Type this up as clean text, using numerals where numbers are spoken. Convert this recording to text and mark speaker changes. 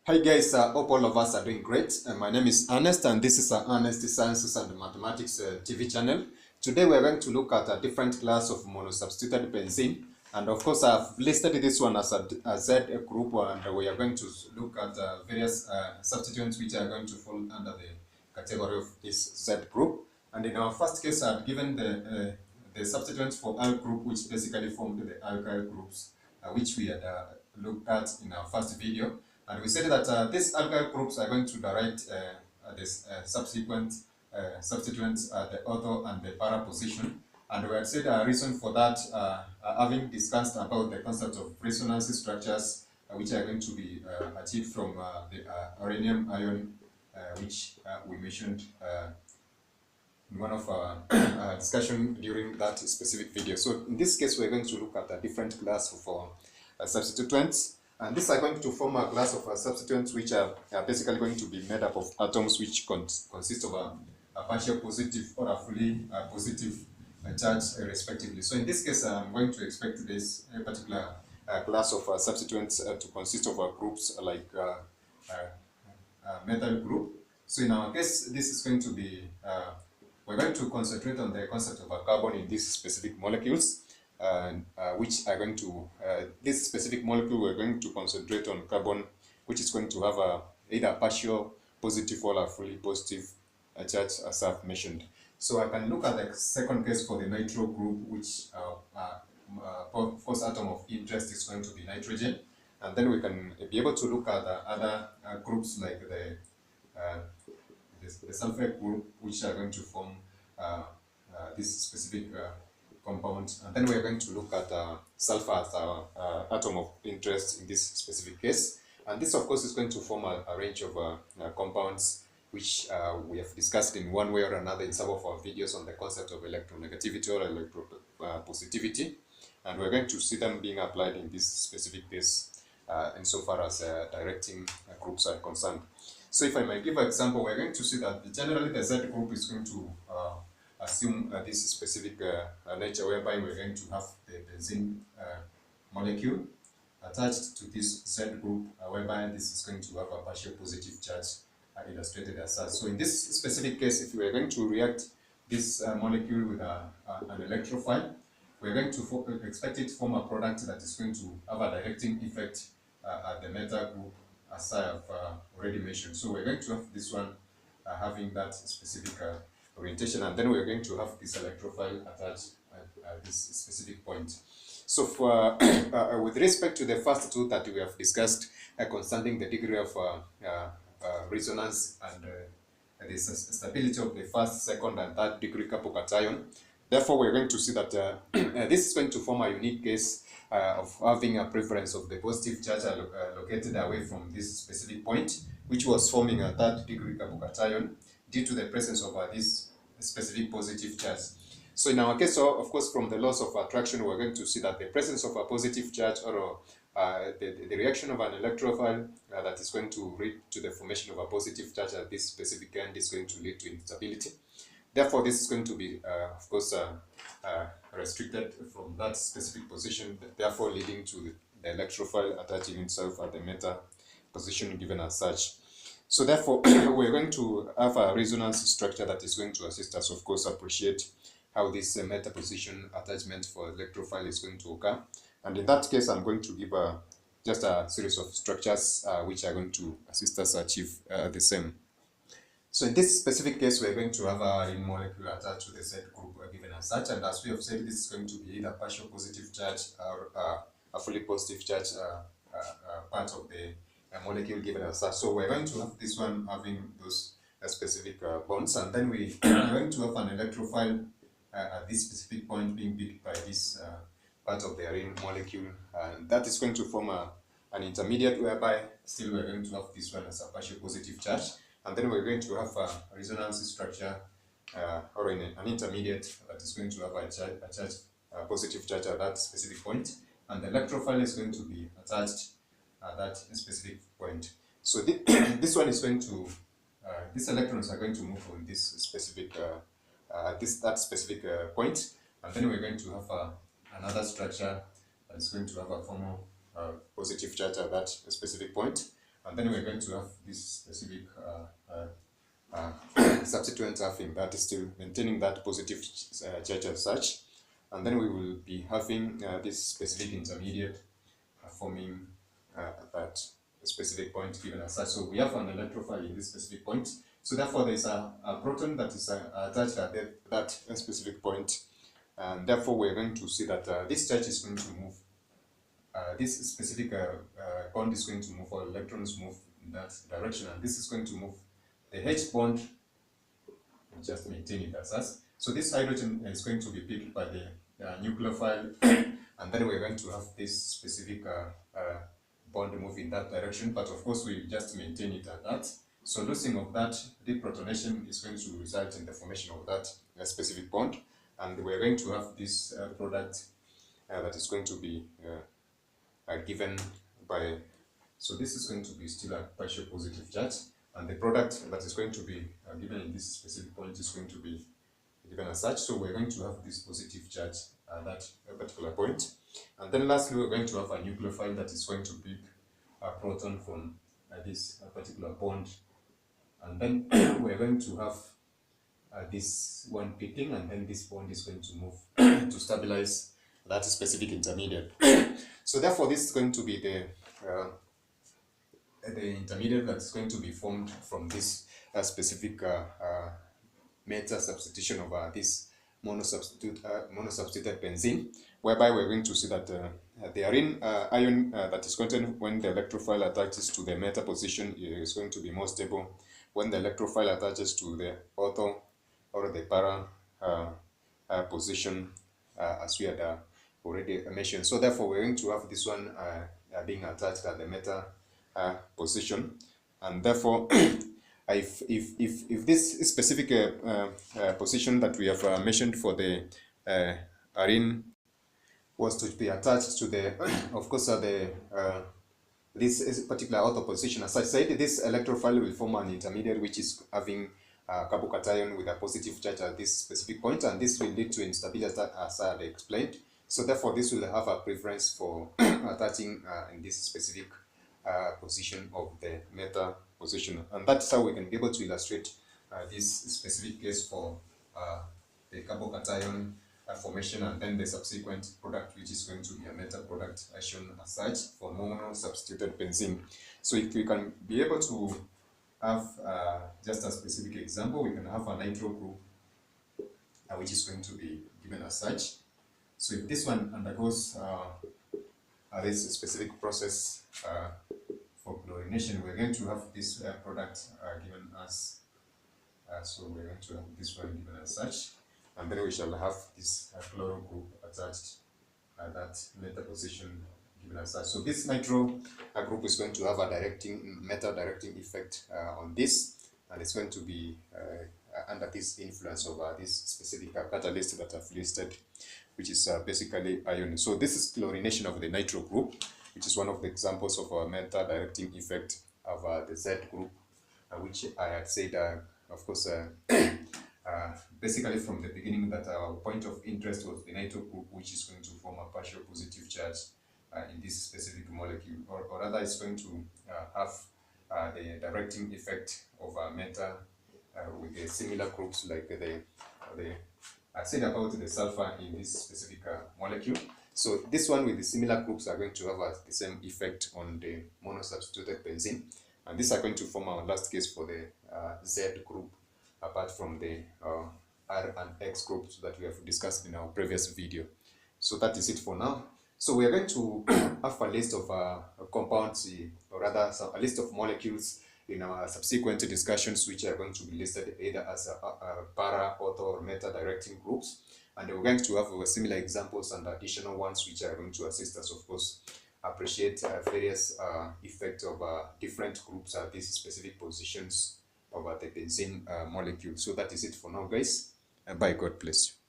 Speaker 1: Hi guys, hope all of us are doing great. My name is Ernest and this is Ernest Sciences and Mathematics TV channel. Today we are going to look at a different class of monosubstituted benzene, and of course I've listed this one as a Z group, and we are going to look at various substituents which are going to fall under the category of this Z group. And in our first case I've given the substituents for alk group, which basically formed the alkyl groups which we had looked at in our first video. And we said that these alkyl groups are going to direct this subsequent substituents at the ortho and the para position. And we had said a reason for that, having discussed about the concept of resonance structures, which are going to be achieved from the uranium ion, which we mentioned in one of our discussion during that specific video. So in this case, we're going to look at a different class of substituents. And these are going to form a class of substituents which are basically going to be made up of atoms which consist of a partial positive or a fully positive charge respectively. So in this case, I'm going to expect this particular class of substituents to consist of groups like methyl group. So in our case, this is going to be, we're going to concentrate on the concept of a carbon in these specific molecules. Which are going to, this specific molecule, we're going to concentrate on carbon, which is going to have either a partial positive or a fully positive charge, as I've mentioned. So I can look at the second case for the nitro group, which of course atom of interest is going to be nitrogen. And then we can be able to look at other groups like the sulfate group, which are going to form this specific compound. And then we're going to look at sulfur as our atom of interest in this specific case. And this, of course, is going to form a range of compounds which we have discussed in one way or another in some of our videos on the concept of electronegativity or electropositivity. And we're going to see them being applied in this specific case insofar as directing groups are concerned. So if I might give an example, we're going to see that generally the Z group is going to assume this specific nature, whereby we're going to have the benzene molecule attached to this Z group, whereby this is going to have a partial positive charge illustrated as such. So in this specific case, if we are going to react this molecule with an electrophile, we're going to expect it to form a product that is going to have a directing effect at the metal group, as I have already mentioned. So we're going to have this one having that specific orientation, and then we're going to have this electrophile attached at this specific point. So for with respect to the first two that we have discussed concerning the degree of resonance and the stability of the first, second, and third degree carbocation, therefore we're going to see that this is going to form a unique case of having a preference of the positive charge located away from this specific point, which was forming a third degree carbocation due to the presence of this specific positive charge. So in our case, of course, from the laws of attraction, we're going to see that the presence of a positive charge or the reaction of an electrophile that is going to lead to the formation of a positive charge at this specific end is going to lead to instability. Therefore, this is going to be, of course, restricted from that specific position, therefore leading to the electrophile attaching itself at the meta position given as such. So therefore, we're going to have a resonance structure that is going to assist us, of course, appreciate how this meta position attachment for electrophile is going to occur. And in that case, I'm going to give just a series of structures which are going to assist us achieve the same. So in this specific case, we're going to have a ring molecule attached to the Z group given as such. And as we have said, this is going to be either partial positive charge or a fully positive charge part of the molecule given as such. So we're going to have this one having those specific bonds, and then we are going to have an electrophile at this specific point being picked by this part of the ring molecule, and that is going to form an intermediate, whereby still we're going to have this one as a partial positive charge, and then we're going to have a resonance structure or an intermediate that is going to have a positive charge at that specific point, and the electrophile is going to be attached at that specific point. So this one is going to, these electrons are going to move on this specific, that specific point, and then we're going to have another structure that is going to have a formal positive charge at that specific point, and then we're going to have this specific substituent having that is still maintaining that positive charge as such, and then we will be having this specific intermediate forming that specific point given as such. So we have an electrophile in this specific point. So therefore, there is a proton that is attached at that specific point, and therefore we're going to see that this charge is going to move. This specific bond is going to move, or electrons move in that direction, and this is going to move the H bond. Just maintain it as such. So this hydrogen is going to be picked by the nucleophile, and then we're going to have this specific bond move in that direction, but of course we just maintain it at that. So losing of that deprotonation is going to result in the formation of that specific bond, and we're going to have this product that is going to be given by, so this is going to be still a partial positive charge, and the product that is going to be given in this specific point is going to be given as such. So we're going to have this positive charge at that particular point, and then lastly we're going to have a nucleophile that is going to pick a proton from this particular bond, and then we're going to have this one picking, and then this bond is going to move to stabilize that specific intermediate. So therefore this is going to be the intermediate that's going to be formed from this specific meta substitution of this monosubstituted benzene, whereby we're going to see that the arene ion that is contained when the electrophile attaches to the meta position is going to be more stable when the electrophile attaches to the ortho or the para position, as we had already mentioned. So therefore we're going to have this one being attached at the meta position, and therefore if this specific position that we have mentioned for the arene was to be attached to the of course this particular ortho position, as I said, this electrophile will form an intermediate which is having carbocation with a positive charge at this specific point, and this will lead to instability as I had explained. So therefore this will have a preference for attaching in this specific position of the meta position, and that's how we can be able to illustrate this specific case for the carbocation formation, and then the subsequent product which is going to be a meta product shown as such for monosubstituted benzene. So if we can be able to have just a specific example, we can have a nitro group which is going to be given as such. So if this one undergoes this specific process for chlorination, we're going to have this product given as, so we're going to have this one given as such, and then we shall have this chloro group attached at that meta position given as such. So this nitro group is going to have a meta directing effect on this, and it's going to be under this influence of this specific catalyst that I've listed, which is basically iron. So this is chlorination of the nitro group, which is one of the examples of a meta directing effect of the Z group, which I had said, of course, basically from the beginning that our point of interest was the nitro group, which is going to form a partial positive charge in this specific molecule, or rather it's going to have the directing effect of a meta with the similar groups like I said about the sulfur in this specific molecule. So this one with the similar groups are going to have the same effect on the monosubstituted benzene, and these are going to form our last case for the Z group, apart from the R and X groups that we have discussed in our previous video. So that is it for now. So we are going to have a list of compounds, or rather a list of molecules in our subsequent discussions, which are going to be listed either as para, ortho, or meta directing groups, and we're going to have similar examples and additional ones which are going to assist us, of course, appreciate various effects of different groups at these specific positions of the benzene molecule. So that is it for now, guys. Bye. God bless you.